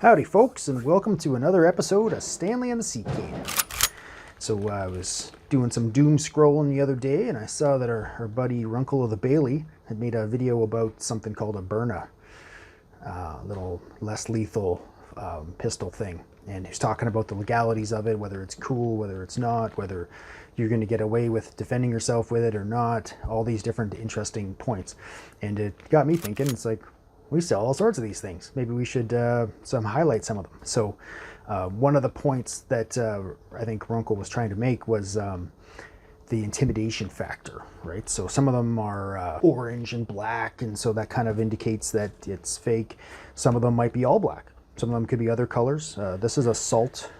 Howdy folks, and welcome to another episode of Stanley and the Sea Can. So I was doing some doom scrolling the other day, and I saw that our buddy Runkle of the Bailey had made a video about something called a Byrna, little less lethal pistol thing. And he's talking about the legalities of it, whether it's cool, whether it's not, whether you're going to get away with defending yourself with it or not, all these different interesting points. And it got me thinking, it's like, we sell all sorts of these things. Maybe we should highlight some of them. So one of the points that I think Runkle was trying to make was the intimidation factor, right? So some of them are orange and black, and so that kind of indicates that it's fake. Some of them might be all black. Some of them could be other colors. This is a SALT,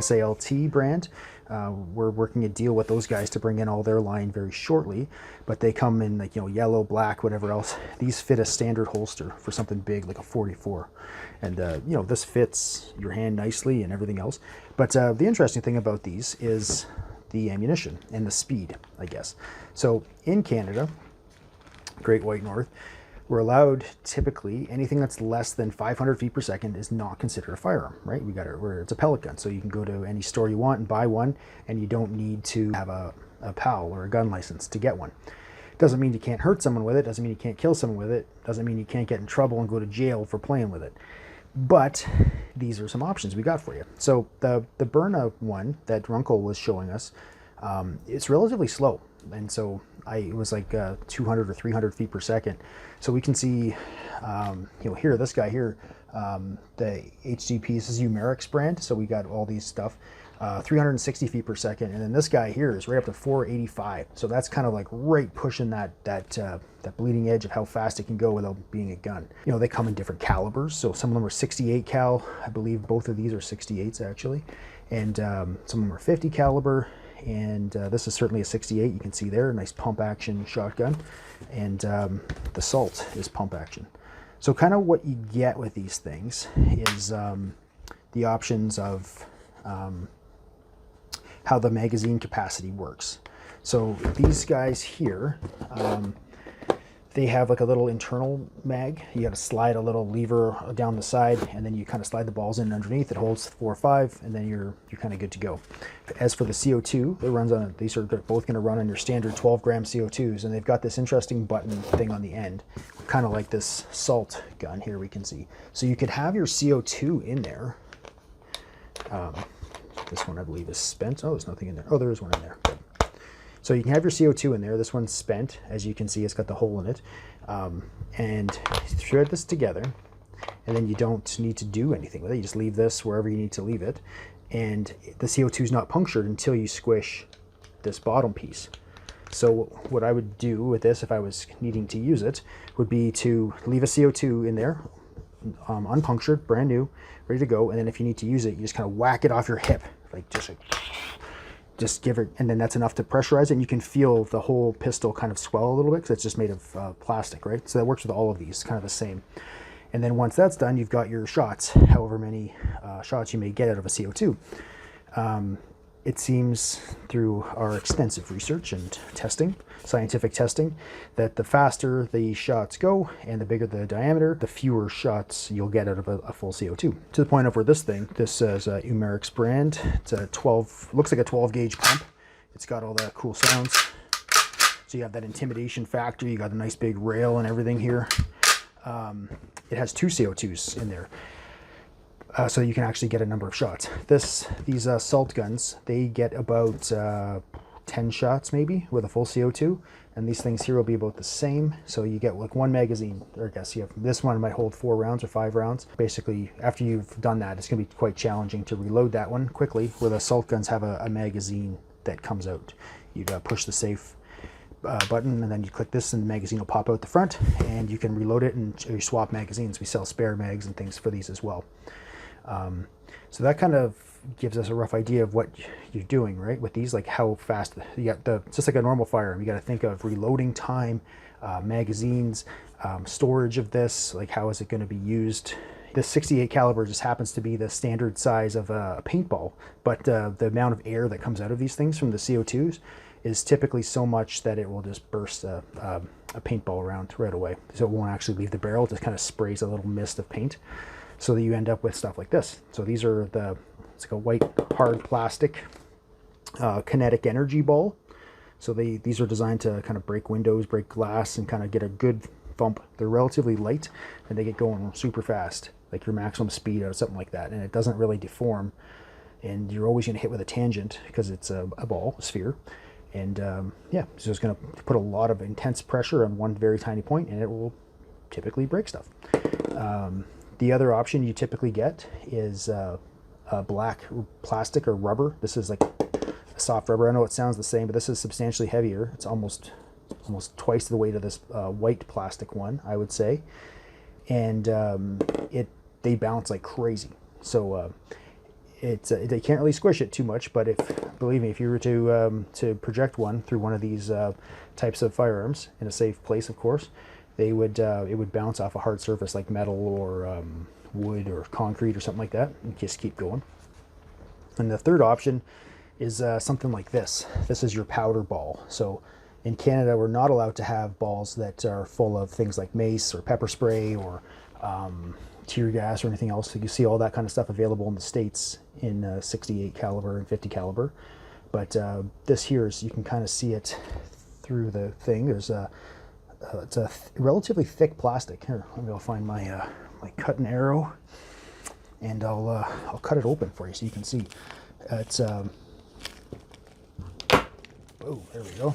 SALT brand. We're working a deal with those guys to bring in all their line very shortly, but they come in like, yellow, black, whatever else. These fit a standard holster for something big like a 44, and this fits your hand nicely and everything else. But the interesting thing about these is the ammunition and the speed, I guess. So in Canada, Great White North, we're allowed typically anything that's less than 500 feet per second is not considered a firearm, right? It's a pellet gun, so you can go to any store you want and buy one, and you don't need to have a PAL or a gun license to get one. Doesn't mean you can't hurt someone with it, doesn't mean you can't kill someone with it, doesn't mean you can't get in trouble and go to jail for playing with it. But these are some options we got for you. So the Byrna one that Runkle was showing us, it's relatively slow, and so it was like 200 or 300 feet per second. So we can see, here, this guy here, the HGP, this is Umerix brand. So we got all these stuff, 360 feet per second. And then this guy here is right up to 485. So that's kind of like right pushing that bleeding edge of how fast it can go without being a gun. They come in different calibers. So some of them are 68 cal. I believe both of these are 68s actually. And some of them are 50 caliber. And this is certainly a 68. You can see there, a nice pump action shotgun. And the SALT is pump action. So kind of what you get with these things is the options of how the magazine capacity works. So these guys here, they have like a little internal mag. You got to slide a little lever down the side, and then you kind of slide the balls in underneath. It holds 4 or 5, and then you're kind of good to go. As for the CO2, it runs on. These are both going to run on your standard 12-gram CO2s, and they've got this interesting button thing on the end, kind of like this SALT gun here. We can see. So you could have your CO2 in there. This one I believe is spent. Oh, there's nothing in there. Oh, there is one in there. Good. So you can have your CO2 in there. This one's spent. As you can see, it's got the hole in it. And thread this together, and then you don't need to do anything with it. You just leave this wherever you need to leave it. And the CO2 is not punctured until you squish this bottom piece. So what I would do with this, if I was needing to use it, would be to leave a CO2 in there, unpunctured, brand new, ready to go. And then if you need to use it, you just kind of whack it off your hip, like just give it, and then that's enough to pressurize it, and you can feel the whole pistol kind of swell a little bit because it's just made of plastic, right? So that works with all of these, kind of the same. And then once that's done, you've got your shots, however many shots you may get out of a CO2. It seems through our extensive research and testing, scientific testing, that the faster the shots go and the bigger the diameter, the fewer shots you'll get out of a full CO2. To the point of where this is a Umerix brand. It's a 12, looks like a 12 gauge pump. It's got all that cool sounds. So you have that intimidation factor. You got a nice big rail and everything here. It has 2 CO2s in there. So you can actually get a number of shots. These SALT guns, they get about 10 shots maybe with a full CO2, and these things here will be about the same. So you get like one magazine, or I guess you have, this one might hold 4 rounds or 5 rounds. Basically, after you've done that, it's going to be quite challenging to reload that one quickly, where the SALT guns have a magazine that comes out. You push the safe button, and then you click this, and the magazine will pop out the front, and you can reload it and you swap magazines. We sell spare mags and things for these as well. So that kind of gives us a rough idea of what you're doing, right? With these, like how fast you got just like a normal firearm, you got to think of reloading time, magazines, storage of this, like how is it going to be used. This 68 caliber just happens to be the standard size of a paintball, but the amount of air that comes out of these things from the CO2s is typically so much that it will just burst a paintball round right away. So it won't actually leave the barrel, it just kind of sprays a little mist of paint. so that you end up with stuff like this. So these are it's like a white hard plastic kinetic energy ball. So these are designed to kind of break windows, break glass, and kind of get a good thump. They're relatively light, and they get going super fast, like your maximum speed or something like that, and it doesn't really deform. And you're always going to hit with a tangent because it's a ball, a sphere. And yeah, so it's going to put a lot of intense pressure on one very tiny point, and it will typically break stuff. The other option you typically get is a black plastic or rubber. This is like a soft rubber. I know it sounds the same, but this is substantially heavier. It's almost twice the weight of this white plastic one, I would say. And they bounce like crazy. So they can't really squish it too much, but believe me, if you were to project one through one of these types of firearms in a safe place, of course, it would bounce off a hard surface like metal or wood or concrete or something like that, and just keep going. And the third option is something like this. This is your powder ball. So in Canada, we're not allowed to have balls that are full of things like mace or pepper spray or tear gas or anything else. So you see all that kind of stuff available in the States in 68 caliber and 50 caliber. But this here is, you can kind of see it through the thing. There's it's a relatively thick plastic. Here, maybe I'll find my my cutting arrow, and I'll cut it open for you so you can see. It's oh, there we go.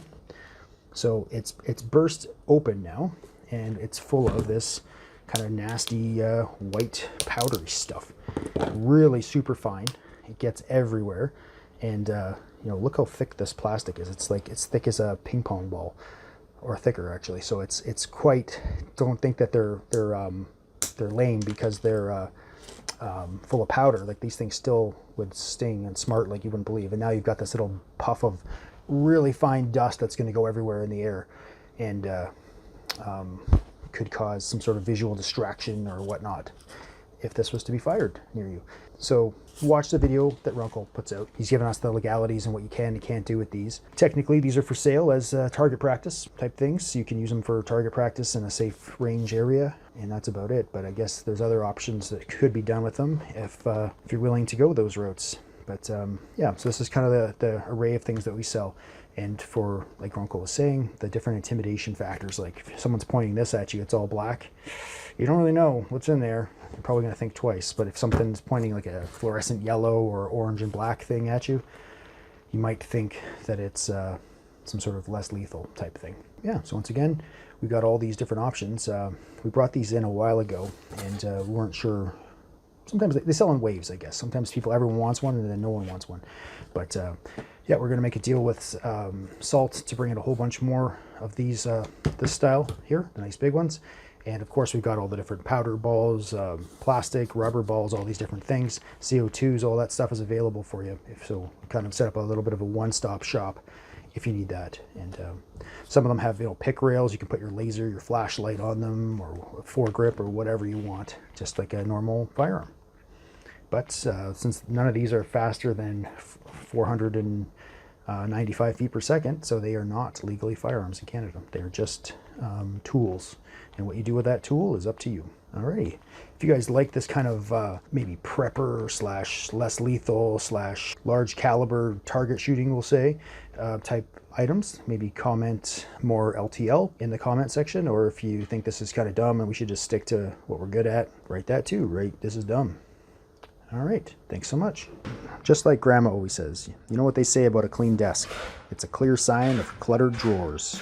So it's burst open now, and it's full of this kind of nasty white powdery stuff. Really super fine. It gets everywhere, and you know, look how thick this plastic is. It's like, it's thick as a ping pong ball, or thicker actually. So it's quite. Don't think that they're lame because they're full of powder. Like, these things still would sting and smart like you wouldn't believe. And now you've got this little puff of really fine dust that's going to go everywhere in the air, and could cause some sort of visual distraction or whatnot if this was to be fired near you. So watch the video that Runkle puts out. He's given us the legalities and what you can and can't do with these. Technically, these are for sale as target practice type things. So you can use them for target practice in a safe range area, and that's about it. But I guess there's other options that could be done with them if you're willing to go those routes. But yeah, so this is kind of the array of things that we sell. And for, like Runkle was saying, the different intimidation factors, like if someone's pointing this at you, it's all black, you don't really know what's in there. You're probably going to think twice. But if something's pointing like a fluorescent yellow or orange and black thing at you, you might think that it's some sort of less lethal type thing. Yeah, so once again, we've got all these different options. We brought these in a while ago, and we weren't sure. Sometimes they sell in waves, I guess. Sometimes everyone wants one, and then no one wants one. But yeah, we're going to make a deal with Salt to bring in a whole bunch more of these, this style here, the nice big ones. And of course, we've got all the different powder balls, plastic, rubber balls, all these different things, CO2s, all that stuff is available for you. So kind of set up a little bit of a one-stop shop if you need that. And some of them have, pick rails. You can put your laser, your flashlight on them, or foregrip, or whatever you want, just like a normal firearm. But since none of these are faster than 495 feet per second, so they are not legally firearms in Canada. They're just tools. And what you do with that tool is up to you. Alrighty. If you guys like this kind of maybe prepper / less lethal / large caliber target shooting, we'll say, type items, maybe comment more LTL in the comment section. Or if you think this is kind of dumb and we should just stick to what we're good at, write that too, right? This is dumb. All right, thanks so much. Just like Grandma always says, you know what they say about a clean desk? It's a clear sign of cluttered drawers.